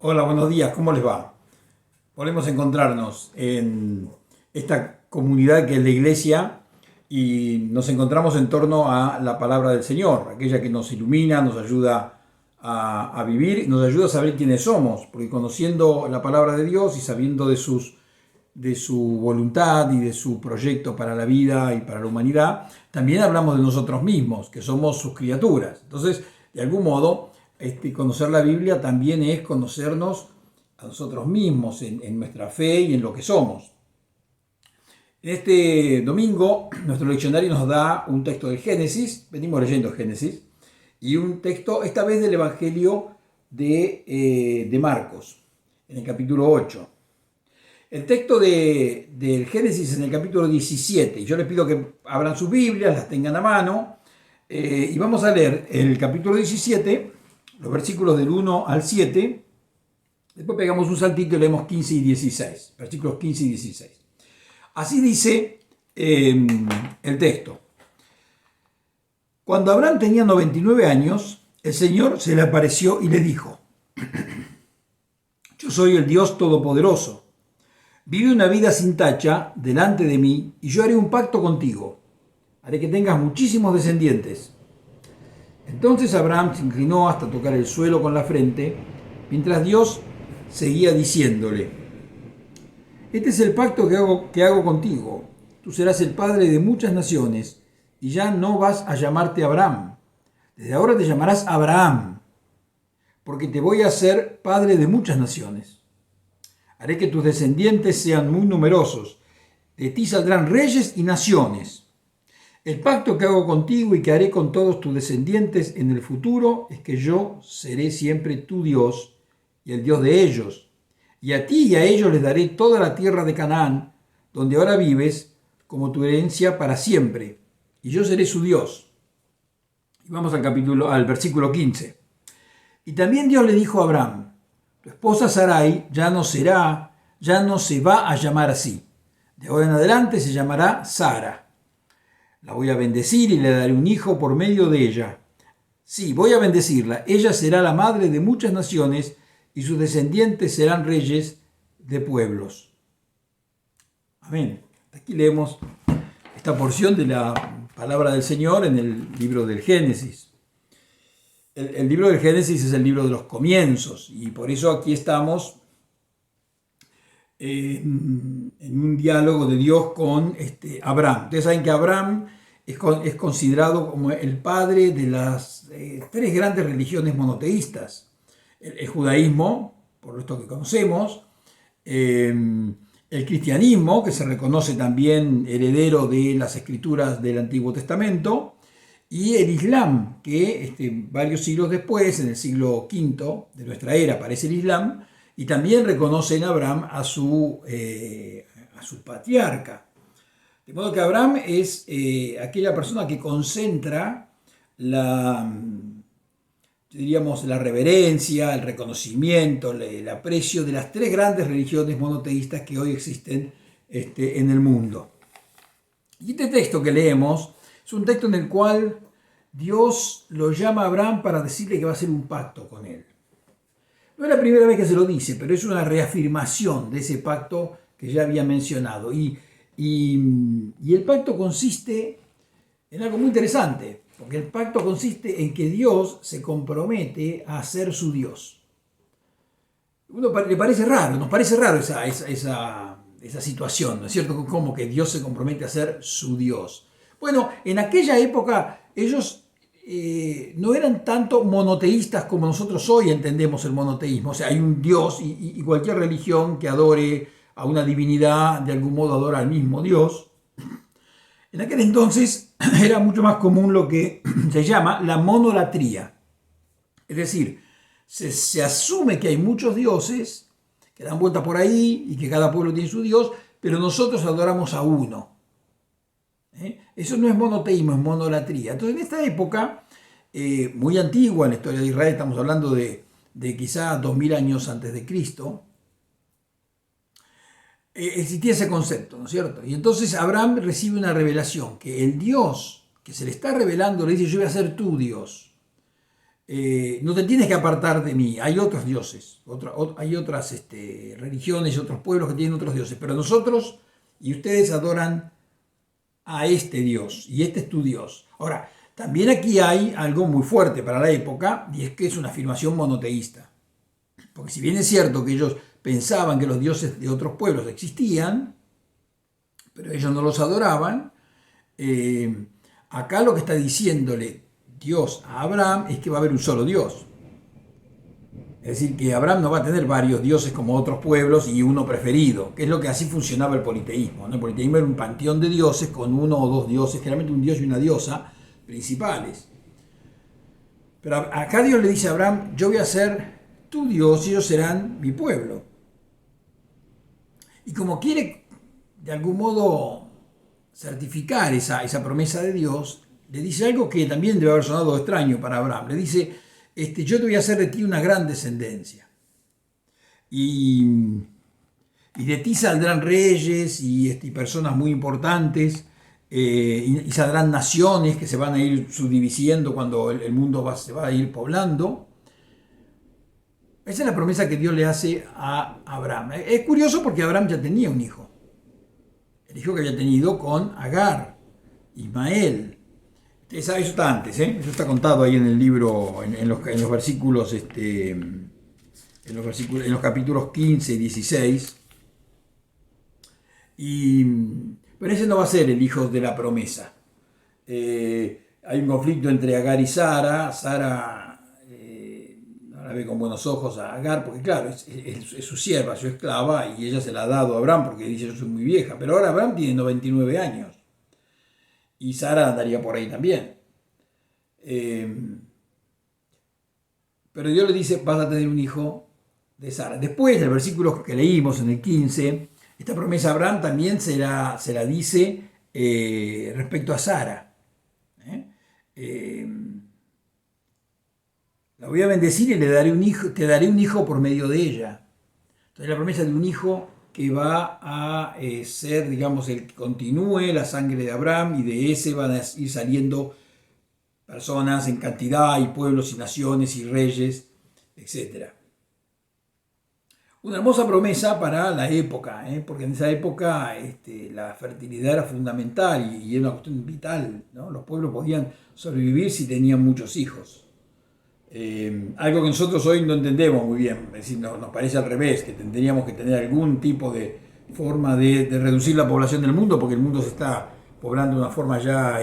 Hola, buenos días, ¿cómo les va? Volvemos a encontrarnos en esta comunidad que es la iglesia y nos encontramos en torno a la palabra del Señor, aquella que nos ilumina, nos ayuda a vivir, nos ayuda a saber quiénes somos, porque conociendo la palabra de Dios y sabiendo de su voluntad y de su proyecto para la vida y para la humanidad, también hablamos de nosotros mismos, que somos sus criaturas. Entonces, de algún modo, conocer la Biblia también es conocernos a nosotros mismos en nuestra fe y en lo que somos. En este domingo, nuestro leccionario nos da un texto del Génesis, venimos leyendo Génesis, y un texto, esta vez del Evangelio de Marcos, en el capítulo 8. El texto del Génesis en el capítulo 17. Yo les pido que abran sus Biblias, las tengan a mano, y vamos a leer el capítulo 17, los versículos del 1 al 7. Después pegamos un saltito y leemos 15 y 16, versículos 15 y 16. Así dice el texto. Cuando Abraham tenía 99 años, el Señor se le apareció y le dijo: Yo soy el Dios Todopoderoso. Vive una vida sin tacha delante de mí y yo haré un pacto contigo. Haré que tengas muchísimos descendientes. Entonces Abraham se inclinó hasta tocar el suelo con la frente, mientras Dios seguía diciéndole: Este es el pacto que hago contigo. Tú serás el padre de muchas naciones y ya no vas a llamarte Abraham. Desde ahora te llamarás Abraham, porque te voy a hacer padre de muchas naciones. Haré que tus descendientes sean muy numerosos. De ti saldrán reyes y naciones. El pacto que hago contigo y que haré con todos tus descendientes en el futuro es que yo seré siempre tu Dios y el Dios de ellos. Y a ti y a ellos les daré toda la tierra de Canaán, donde ahora vives, como tu herencia para siempre. Y yo seré su Dios. Y vamos al versículo 15. Y también Dios le dijo a Abraham: Tu esposa Sarai ya no se va a llamar así. De ahora en adelante se llamará Sara. La voy a bendecir y le daré un hijo por medio de ella. Sí, voy a bendecirla. Ella será la madre de muchas naciones y sus descendientes serán reyes de pueblos. Amén. Aquí leemos esta porción de la palabra del Señor en el libro del Génesis. El libro del Génesis es el libro de los comienzos y por eso aquí estamos en un diálogo de Dios con Abraham. Ustedes saben que Abraham es considerado como el padre de las tres grandes religiones monoteístas. El judaísmo, por esto que conocemos, el cristianismo, que se reconoce también heredero de las escrituras del Antiguo Testamento, y el Islam, que varios siglos después, en el siglo V de nuestra era, aparece el Islam, y también reconoce en Abraham a su patriarca. De modo que Abraham es aquella persona que concentra diríamos, la reverencia, el reconocimiento, el aprecio de las tres grandes religiones monoteístas que hoy existen en el mundo. Y este texto que leemos es un texto en el cual Dios lo llama a Abraham para decirle que va a hacer un pacto con él. No es la primera vez que se lo dice, pero es una reafirmación de ese pacto que ya había mencionado. Y el pacto consiste en algo muy interesante, porque el pacto consiste en que Dios se compromete a ser su Dios. Uno le parece raro, nos parece raro esa situación, ¿no es cierto? Como que Dios se compromete a ser su Dios. Bueno, en aquella época ellos no eran tanto monoteístas como nosotros hoy entendemos el monoteísmo. O sea, hay un Dios y cualquier religión que adore a una divinidad, de algún modo adora al mismo Dios. En aquel entonces era mucho más común lo que se llama la monolatría. Es decir, se asume que hay muchos dioses que dan vuelta por ahí y que cada pueblo tiene su Dios, pero nosotros adoramos a uno. Eso no es monoteísmo, es monolatría. Entonces, en esta época, muy antigua en la historia de Israel, estamos hablando de quizá 2000 años antes de Cristo, existía ese concepto, ¿no es cierto? Y entonces Abraham recibe una revelación, que el Dios que se le está revelando le dice: yo voy a ser tu Dios. no te tienes que apartar de mí, hay otros dioses, hay otras religiones y otros pueblos que tienen otros dioses, pero nosotros y ustedes adoran a este Dios, y este es tu Dios. Ahora, también aquí hay algo muy fuerte para la época, y es que es una afirmación monoteísta. Porque si bien es cierto que ellos pensaban que los dioses de otros pueblos existían, pero ellos no los adoraban, acá lo que está diciéndole Dios a Abraham es que va a haber un solo Dios. Es decir, que Abraham no va a tener varios dioses como otros pueblos y uno preferido, que es lo que así funcionaba el politeísmo, ¿no? El politeísmo era un panteón de dioses con uno o dos dioses, generalmente un dios y una diosa principales. Pero acá Dios le dice a Abraham, yo voy a ser tu Dios y ellos serán mi pueblo. Y como quiere de algún modo certificar esa promesa de Dios, le dice algo que también debe haber sonado extraño para Abraham. Le dice, yo te voy a hacer de ti una gran descendencia. Y de ti saldrán reyes y personas muy importantes, y saldrán naciones que se van a ir subdividiendo cuando el mundo se va a ir poblando. Esa es la promesa que Dios le hace a Abraham. Es curioso porque Abraham ya tenía un hijo. El hijo que había tenido con Agar, Ismael. Eso está antes, eso está contado ahí en el libro, en los versículos, en los capítulos 15 y 16. Pero ese no va a ser el hijo de la promesa. Hay un conflicto entre Agar y Sara. Sara no la ve con buenos ojos a Agar, porque claro, es su sierva, su esclava, y ella se la ha dado a Abraham porque dice yo soy muy vieja. Pero ahora Abraham tiene 99 años. Y Sara andaría por ahí también. Pero Dios le dice, vas a tener un hijo de Sara. Después, del versículo que leímos en el 15, esta promesa a Abraham también se la dice respecto a Sara. La voy a bendecir y le daré un hijo, te daré un hijo por medio de ella. Entonces la promesa de un hijo que va a ser, digamos, el que continúe la sangre de Abraham, y de ese van a ir saliendo personas en cantidad, y pueblos y naciones y reyes, etc. Una hermosa promesa para la época, porque en esa época la fertilidad era fundamental y era una cuestión vital, ¿no? Los pueblos podían sobrevivir si tenían muchos hijos. Algo que nosotros hoy no entendemos muy bien, es decir, nos parece al revés, que tendríamos que tener algún tipo de forma de reducir la población del mundo, porque el mundo se está poblando de una forma ya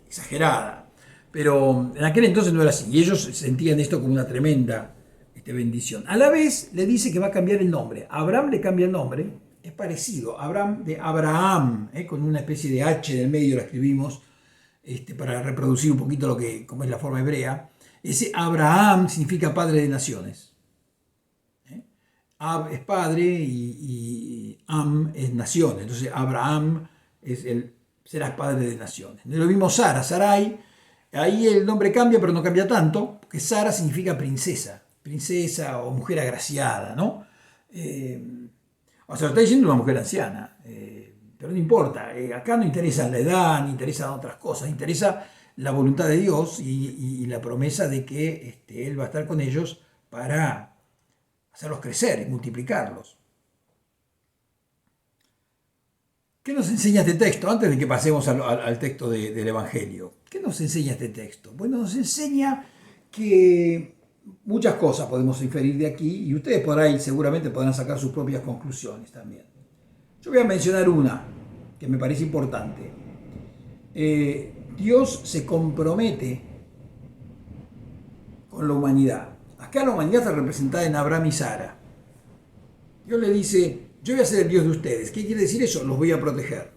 exagerada. Pero en aquel entonces no era así, y ellos sentían esto como una tremenda bendición. A la vez le dice que va a cambiar el nombre. A Abraham le cambia el nombre, es parecido, Abraham de Abraham, con una especie de H en el medio, lo escribimos para reproducir un poquito como es la forma hebrea. Ese Abraham significa padre de naciones. Ab es padre y Am es nación. Entonces Abraham serás padre de naciones. Lo mismo Sara, Sarai. Ahí el nombre cambia, pero no cambia tanto, porque Sara significa princesa o mujer agraciada, ¿no? O sea, lo está diciendo una mujer anciana, pero no importa. Acá no interesa la edad, ni interesan otras cosas, interesa la voluntad de Dios y la promesa de que Él va a estar con ellos para hacerlos crecer y multiplicarlos. ¿Qué nos enseña este texto? Antes de que pasemos al texto del Evangelio. ¿Qué nos enseña este texto? Bueno, nos enseña que muchas cosas podemos inferir de aquí, y ustedes por ahí seguramente podrán sacar sus propias conclusiones también. Yo voy a mencionar una que me parece importante. Dios se compromete con la humanidad. Acá la humanidad está representada en Abraham y Sara. Dios le dice, yo voy a ser el Dios de ustedes. ¿Qué quiere decir eso? Los voy a proteger,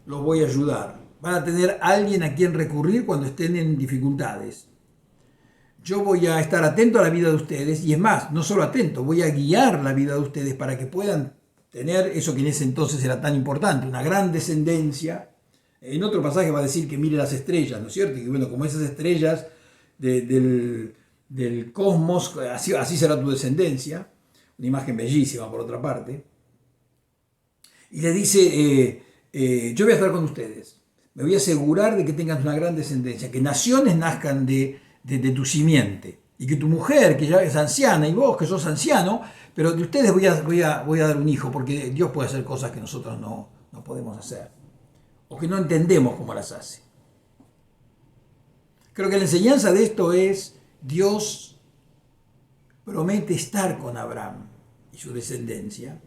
los voy a ayudar. Van a tener a alguien a quien recurrir cuando estén en dificultades. Yo voy a estar atento a la vida de ustedes, y es más, no solo atento, voy a guiar la vida de ustedes para que puedan tener eso que en ese entonces era tan importante, una gran descendencia. En otro pasaje va a decir que mire las estrellas, ¿no es cierto? Y que bueno, como esas estrellas del cosmos, así será tu descendencia. Una imagen bellísima por otra parte. Y le dice, yo voy a estar con ustedes, me voy a asegurar de que tengan una gran descendencia, que naciones nazcan de de tu simiente. Y que tu mujer, que ya es anciana, y vos que sos anciano, pero de ustedes voy a dar un hijo, porque Dios puede hacer cosas que nosotros no podemos hacer, o que no entendemos cómo las hace. Creo que la enseñanza de esto es, Dios promete estar con Abraham y su descendencia.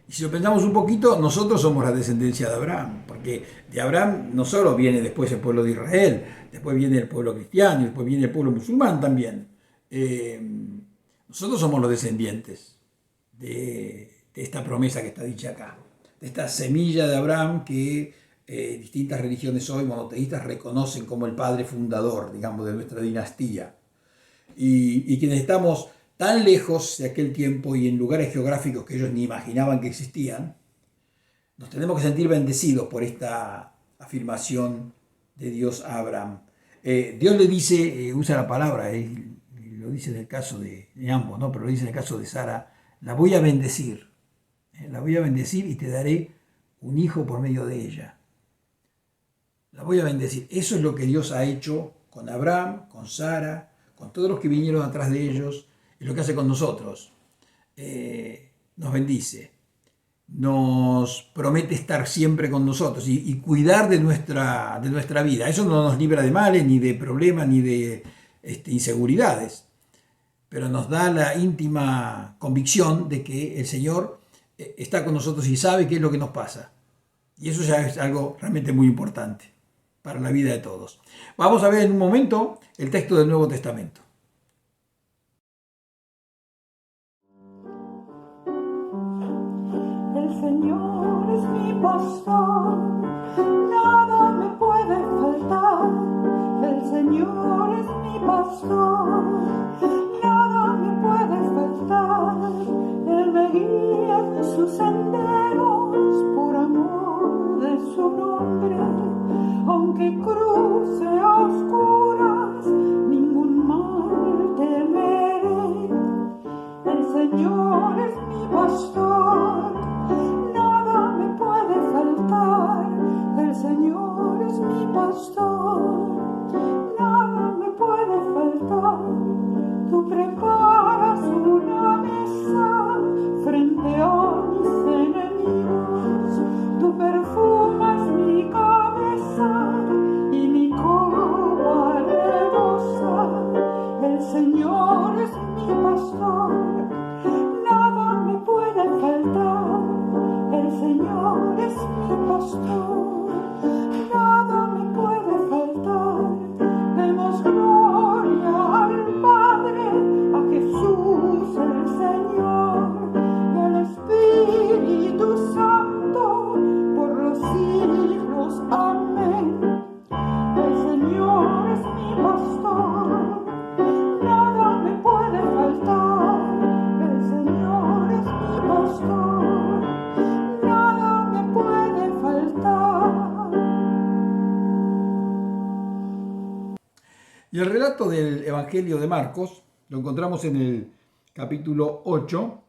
Y si lo pensamos un poquito, nosotros somos la descendencia de Abraham, porque de Abraham no solo viene después el pueblo de Israel, después viene el pueblo cristiano, y después viene el pueblo musulmán también. Nosotros somos los descendientes de esta promesa que está dicha acá, de esta semilla de Abraham que distintas religiones hoy monoteístas reconocen como el padre fundador, digamos, de nuestra dinastía. Y quienes estamos tan lejos de aquel tiempo y en lugares geográficos que ellos ni imaginaban que existían, nos tenemos que sentir bendecidos por esta afirmación de Dios a Abraham. Dios le dice, usa la palabra, lo dice en el caso de ambos, ¿no? Pero lo dice en el caso de Sara, la voy a bendecir, la voy a bendecir y te daré un hijo por medio de ella. La voy a bendecir. Eso es lo que Dios ha hecho con Abraham, con Sara, con todos los que vinieron atrás de ellos, es lo que hace con nosotros. Nos bendice, nos promete estar siempre con nosotros y cuidar de nuestra vida. Eso no nos libra de males, ni de problemas, ni de inseguridades, pero nos da la íntima convicción de que el Señor está con nosotros y sabe qué es lo que nos pasa. Y eso ya es algo realmente muy importante para la vida de todos. Vamos a ver en un momento el texto del Nuevo Testamento. El Señor es mi pastor, nada me puede faltar. El Señor es mi pastor, nada me puede faltar. Él me guía en sus senderos por amor de su nombre. Aunque cruce a oscuras, ningún mal temeré. El Señor es mi pastor, nada me puede faltar. El Señor es mi pastor, nada me puede faltar. Tú preparas una mesa frente a mis enemigos. Tú perfumas mi cabeza y mi copa rebosa. El Señor es mi pastor, nada me puede faltar. El Señor es mi pastor, nada me puede faltar. Demos gloria al Padre, a Jesús el Señor, y al Espíritu Santo por los siglos. Amén. El Señor es mi pastor, nada me puede faltar. El Señor es mi pastor, nada me puede faltar. Y el relato del Evangelio de Marcos lo encontramos en el capítulo 8,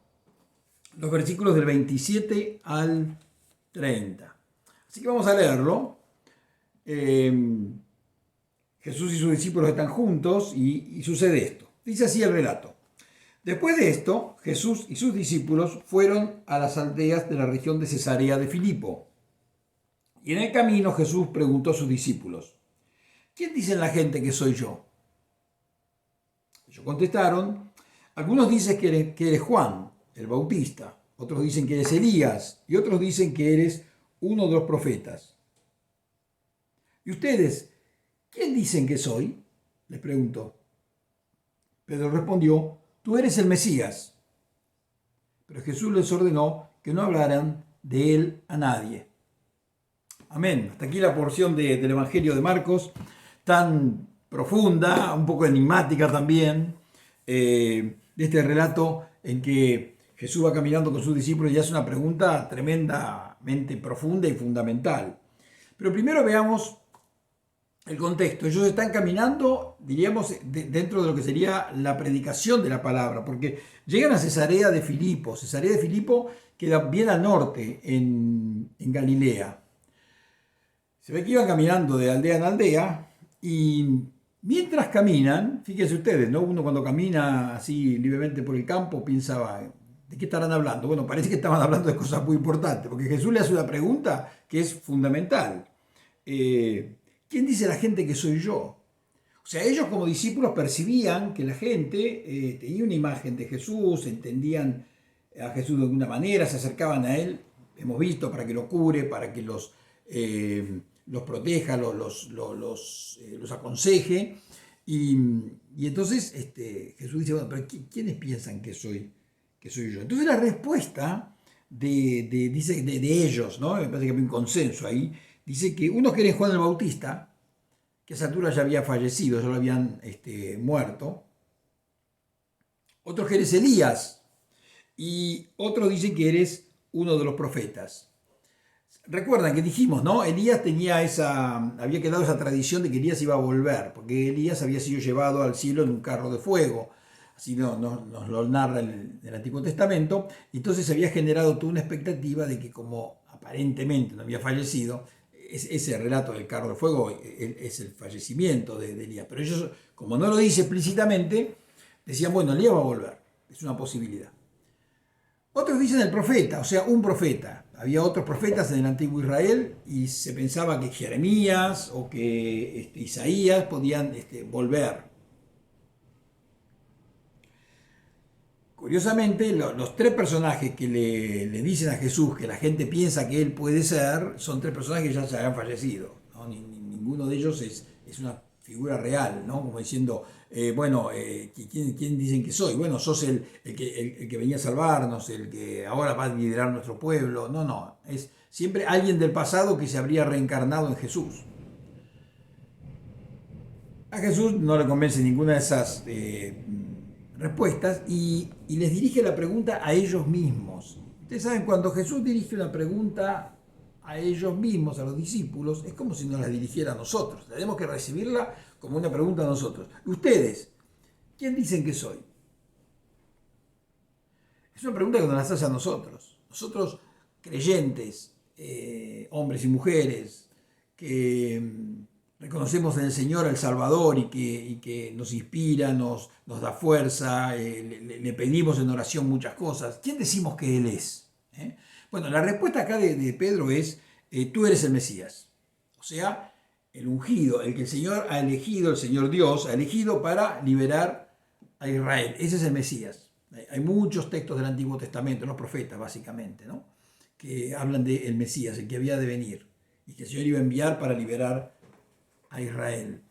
los versículos del 27 al 30. Así que vamos a leerlo. Jesús y sus discípulos están juntos y sucede esto. Dice así el relato. Después de esto, Jesús y sus discípulos fueron a las aldeas de la región de Cesarea de Filipo. Y en el camino Jesús preguntó a sus discípulos, ¿quién dicen la gente que soy yo? Ellos contestaron, algunos dicen que eres Juan, el Bautista, otros dicen que eres Elías y otros dicen que eres uno de los profetas. ¿Y ustedes, quién dicen que soy? Les preguntó. Pedro respondió, tú eres el Mesías. Pero Jesús les ordenó que no hablaran de él a nadie. Amén. Hasta aquí la porción del Evangelio de Marcos, tan profunda, un poco enigmática también, de este relato en que Jesús va caminando con sus discípulos y hace una pregunta tremendamente profunda y fundamental. Pero primero veamos el contexto. Ellos están caminando, diríamos, dentro de lo que sería la predicación de la palabra, porque llegan a Cesarea de Filipo. Cesarea de Filipo queda bien al norte, en Galilea. Se ve que iban caminando de aldea en aldea y Mientras caminan, fíjense ustedes, ¿no? Uno cuando camina así libremente por el campo pensaba, ¿de qué estarán hablando? Bueno, parece que estaban hablando de cosas muy importantes, porque Jesús le hace una pregunta que es fundamental. ¿Quién dice la gente que soy yo? O sea, ellos como discípulos percibían que la gente tenía una imagen de Jesús, entendían a Jesús de alguna manera, se acercaban a Él, hemos visto, para que lo cure, para que los proteja, los aconseje. Y entonces Jesús dice, bueno, pero ¿quiénes piensan que soy yo? Entonces la respuesta de ellos, ¿no? Me parece que hay un consenso ahí, dice que unos quieren Juan el Bautista, que a esa altura ya había fallecido, ya lo habían muerto. Otros que eres Elías, y otros dicen que eres uno de los profetas. Recuerdan que dijimos, ¿no? Elías había quedado esa tradición de que Elías iba a volver, porque Elías había sido llevado al cielo en un carro de fuego. Así nos lo narra el Antiguo Testamento. Y entonces se había generado toda una expectativa de que, como aparentemente no había fallecido, ese relato del carro de fuego es el fallecimiento de Elías. Pero ellos, como no lo dice explícitamente, decían, bueno, Elías va a volver. Es una posibilidad. Otros dicen el profeta, o sea, un profeta. Había otros profetas en el antiguo Israel y se pensaba que Jeremías o que Isaías podían volver. Curiosamente, los tres personajes que le dicen a Jesús que la gente piensa que él puede ser, son tres personajes que ya se habían fallecido, ¿no? Ninguno de ellos es una figura real, ¿no? Como diciendo, ¿quién dicen que soy? Bueno, sos el que venía a salvarnos, el que ahora va a liderar nuestro pueblo. No, es siempre alguien del pasado que se habría reencarnado en Jesús. A Jesús no le convence ninguna de esas respuestas y les dirige la pregunta a ellos mismos. Ustedes saben, cuando Jesús dirige una pregunta a ellos mismos, a los discípulos, es como si nos la dirigiera a nosotros. Tenemos que recibirla como una pregunta a nosotros. Ustedes, ¿quién dicen que soy? Es una pregunta que nos la hace a nosotros. Nosotros, creyentes, hombres y mujeres, que reconocemos en el Señor al Salvador y que nos inspira, nos da fuerza, le pedimos en oración muchas cosas. ¿Quién decimos que Él es? Bueno, la respuesta acá de Pedro es, tú eres el Mesías. O sea, el ungido, el que el Señor ha elegido, el Señor Dios ha elegido para liberar a Israel. Ese es el Mesías. Hay muchos textos del Antiguo Testamento, los profetas básicamente, ¿no? Que hablan del Mesías, el que había de venir y que el Señor iba a enviar para liberar a Israel.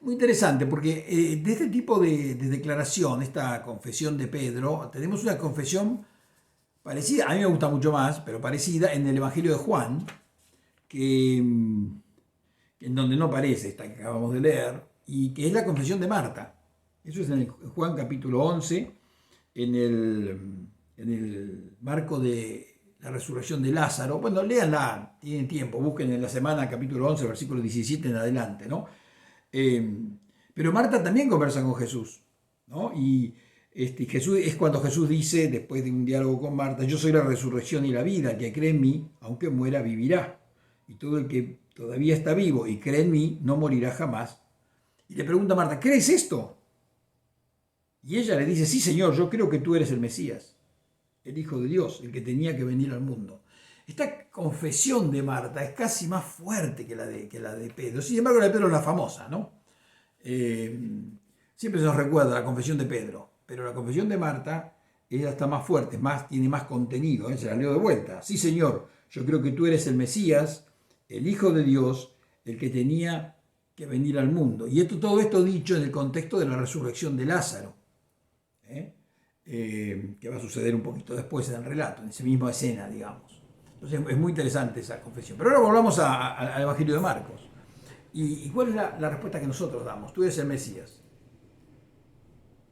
Muy interesante porque de este tipo de declaración, esta confesión de Pedro, tenemos una confesión parecida, a mí me gusta mucho más, pero parecida en el Evangelio de Juan, en donde no aparece esta que acabamos de leer, y que es la confesión de Marta. Eso es en Juan capítulo 11, en el marco de la resurrección de Lázaro. Bueno, léanla, tienen tiempo, busquen en la semana capítulo 11, versículo 17 en adelante, ¿no? Pero Marta también conversa con Jesús, ¿no? Y Jesús, es cuando Jesús dice, después de un diálogo con Marta, yo soy la resurrección y la vida, el que cree en mí, aunque muera, vivirá. Y todo el que todavía está vivo y cree en mí, no morirá jamás. Y le pregunta a Marta, ¿crees esto? Y ella le dice, sí, Señor, yo creo que tú eres el Mesías, el Hijo de Dios, el que tenía que venir al mundo. Esta confesión de Marta es casi más fuerte que la de Pedro. Sin embargo, la de Pedro es la famosa, ¿no? Siempre se nos recuerda la confesión de Pedro, pero la confesión de Marta, ella está más fuerte, tiene más contenido, se la leo de vuelta. Sí, Señor, yo creo que tú eres el Mesías, el Hijo de Dios, el que tenía que venir al mundo. Y todo esto dicho en el contexto de la resurrección de Lázaro, que va a suceder un poquito después en el relato, en esa misma escena, digamos. Entonces es muy interesante esa confesión. Pero ahora volvamos al Evangelio de Marcos. ¿Y cuál es la respuesta que nosotros damos? Tú eres el Mesías.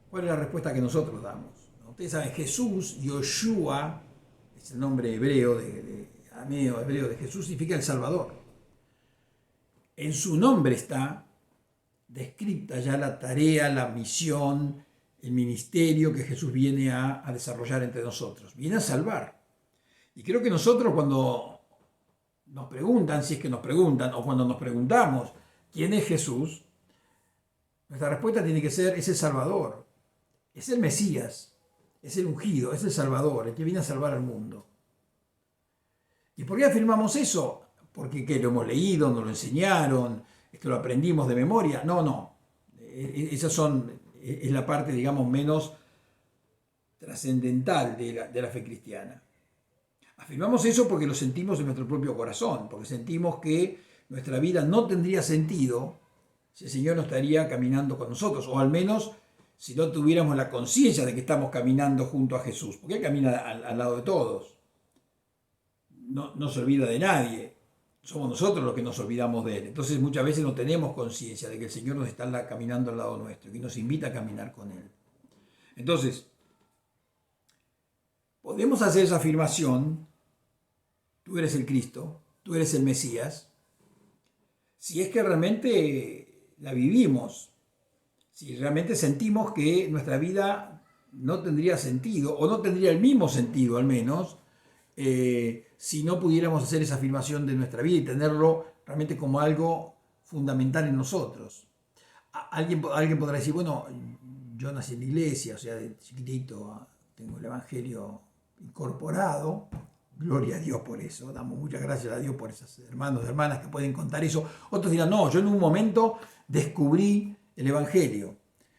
¿Cuál es la respuesta que nosotros damos? Ustedes saben, Jesús, Yoshua, es el nombre hebreo, arameo hebreo de Jesús, significa el Salvador. En su nombre está descrita ya la tarea, la misión, el ministerio que Jesús viene a desarrollar entre nosotros. Viene a salvar. Y creo que nosotros cuando nos preguntan, si es que nos preguntan, o cuando nos preguntamos, quién es Jesús, nuestra respuesta tiene que ser, es el Salvador, es el Mesías, es el ungido, es el Salvador, el que viene a salvar al mundo. ¿Y por qué afirmamos eso? Porque ¿qué? Lo hemos leído, nos lo enseñaron, esto lo aprendimos de memoria. No. Es la parte, digamos, menos trascendental de la fe cristiana. Afirmamos eso porque lo sentimos en nuestro propio corazón, porque sentimos que nuestra vida no tendría sentido si el Señor no estaría caminando con nosotros, o al menos si no tuviéramos la conciencia de que estamos caminando junto a Jesús, porque Él camina al lado de todos. No se olvida de nadie, somos nosotros los que nos olvidamos de Él. Entonces muchas veces no tenemos conciencia de que el Señor nos está caminando al lado nuestro, que nos invita a caminar con Él. Entonces, podemos hacer esa afirmación, tú eres el Cristo, tú eres el Mesías, si es que realmente la vivimos, si realmente sentimos que nuestra vida no tendría sentido, o no tendría el mismo sentido al menos, si no pudiéramos hacer esa afirmación de nuestra vida y tenerlo realmente como algo fundamental en nosotros. Alguien podrá decir, bueno, yo nací en la iglesia, o sea, de chiquitito tengo el Evangelio incorporado, gloria a Dios por eso, damos muchas gracias a Dios por esos hermanos y hermanas que pueden contar eso. Otros dirán, no, yo en un momento descubrí el Evangelio,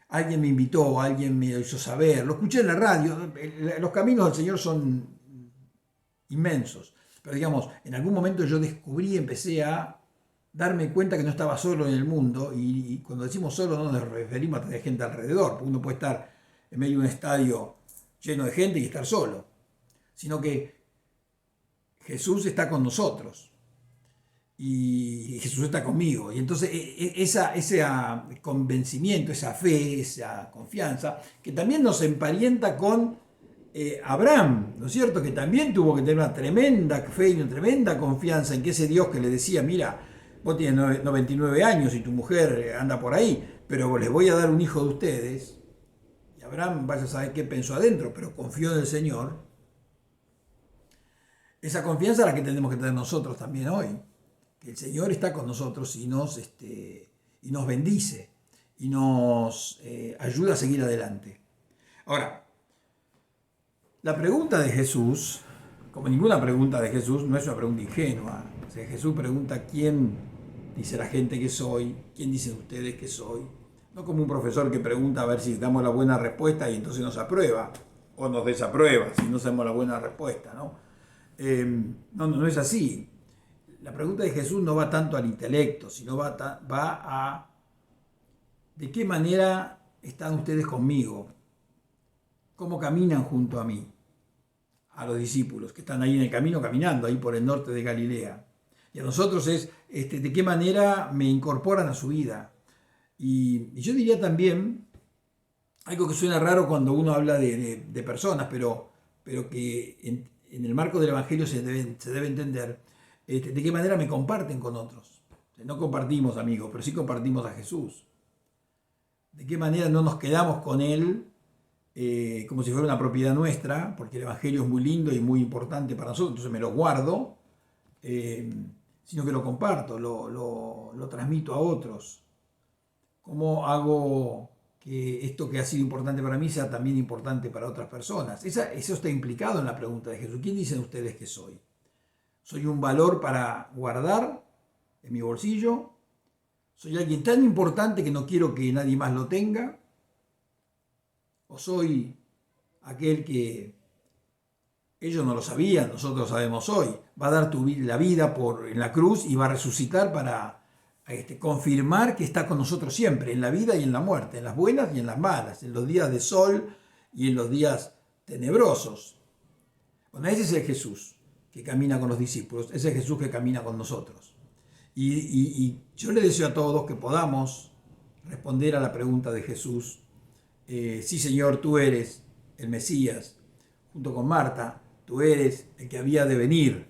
alguien me invitó, alguien me hizo saber, lo escuché en la radio, los caminos del Señor son inmensos, pero digamos, en algún momento yo descubrí, empecé a darme cuenta que no estaba solo en el mundo, y cuando decimos solo no nos referimos a tener gente alrededor, porque uno puede estar en medio de un estadio lleno de gente y estar solo, sino que Jesús está con nosotros y Jesús está conmigo, y entonces ese convencimiento, esa fe, esa confianza, que también nos emparenta con Abraham, ¿no es cierto? Que también tuvo que tener una tremenda fe y una tremenda confianza en que ese Dios que le decía, mira, vos tienes 99 años y tu mujer anda por ahí, pero les voy a dar un hijo de ustedes. Y Abraham, vaya a saber qué pensó adentro, pero confió en el Señor. Esa confianza es la que tenemos que tener nosotros también hoy, que el Señor está con nosotros y nos bendice y nos ayuda a seguir adelante. Ahora, la pregunta de Jesús, como ninguna pregunta de Jesús, no es una pregunta ingenua. O sea, Jesús pregunta, ¿quién dice la gente que soy? ¿Quién dicen ustedes que soy? No como un profesor que pregunta a ver si damos la buena respuesta y entonces nos aprueba o nos desaprueba si no sabemos la buena respuesta, ¿no? No es así. La pregunta de Jesús no va tanto al intelecto, sino va a ¿de qué manera están ustedes conmigo? ¿Cómo caminan junto a mí? A los discípulos que están ahí en el camino caminando, ahí por el norte de Galilea. Y a nosotros es de qué manera me incorporan a su vida. Y yo diría también, algo que suena raro cuando uno habla de personas, pero que en el marco del Evangelio se debe entender, de qué manera me comparten con otros. No compartimos amigos, pero sí compartimos a Jesús. De qué manera no nos quedamos con Él como si fuera una propiedad nuestra, porque el Evangelio es muy lindo y muy importante para nosotros, entonces me lo guardo, sino que lo comparto, lo transmito a otros. ¿Cómo hago que esto que ha sido importante para mí sea también importante para otras personas? Eso está implicado en la pregunta de Jesús. ¿Quién dicen ustedes que soy? ¿Soy un valor para guardar en mi bolsillo? ¿Soy alguien tan importante que no quiero que nadie más lo tenga? ¿O soy aquel que ellos no lo sabían, nosotros lo sabemos hoy? Va a dar la vida en la cruz y va a resucitar para confirmar que está con nosotros siempre, en la vida y en la muerte, en las buenas y en las malas, en los días de sol y en los días tenebrosos. Bueno, ese es el Jesús que camina con los discípulos, ese es el Jesús que camina con nosotros. Y yo le deseo a todos que podamos responder a la pregunta de Jesús. Sí, Señor, tú eres el Mesías, junto con Marta, tú eres el que había de venir,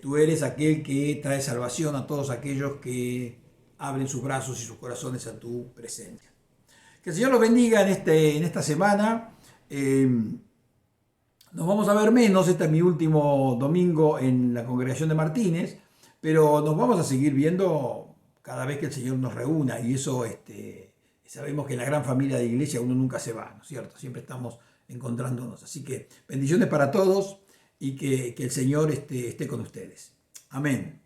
tú eres aquel que trae salvación a todos aquellos que abren sus brazos y sus corazones a tu presencia. Que el Señor los bendiga en esta semana. Nos vamos a ver menos, este es mi último domingo en la congregación de Martínez, pero nos vamos a seguir viendo cada vez que el Señor nos reúna, y eso sabemos que en la gran familia de la iglesia uno nunca se va, ¿no es cierto? Siempre estamos encontrándonos. Así que bendiciones para todos y que el Señor esté con ustedes. Amén.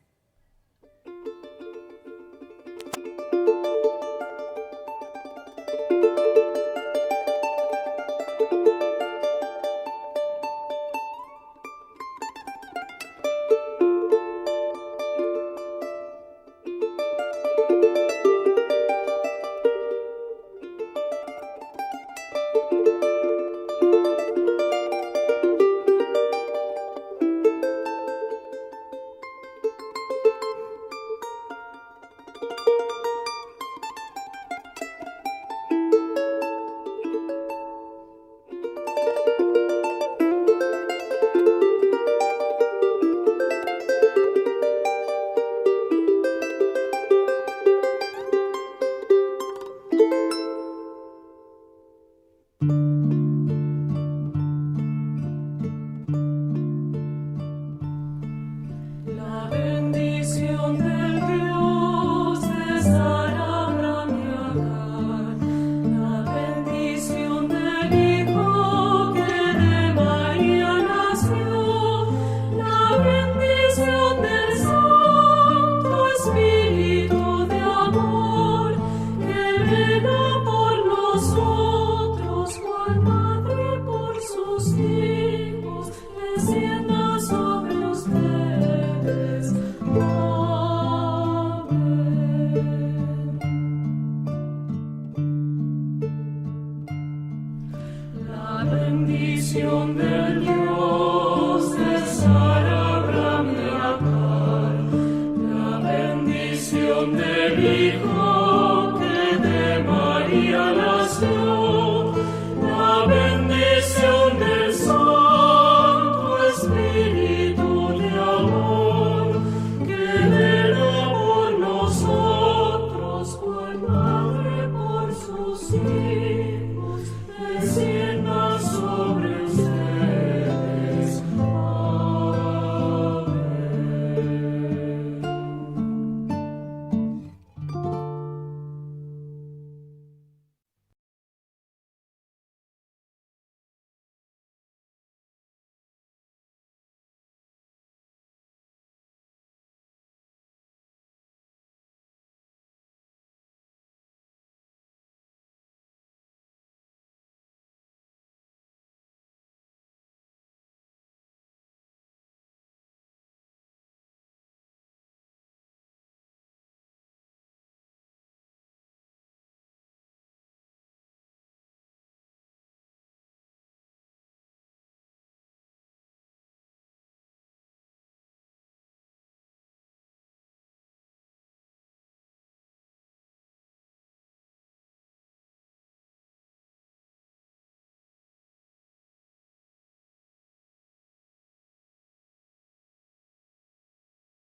Bendición de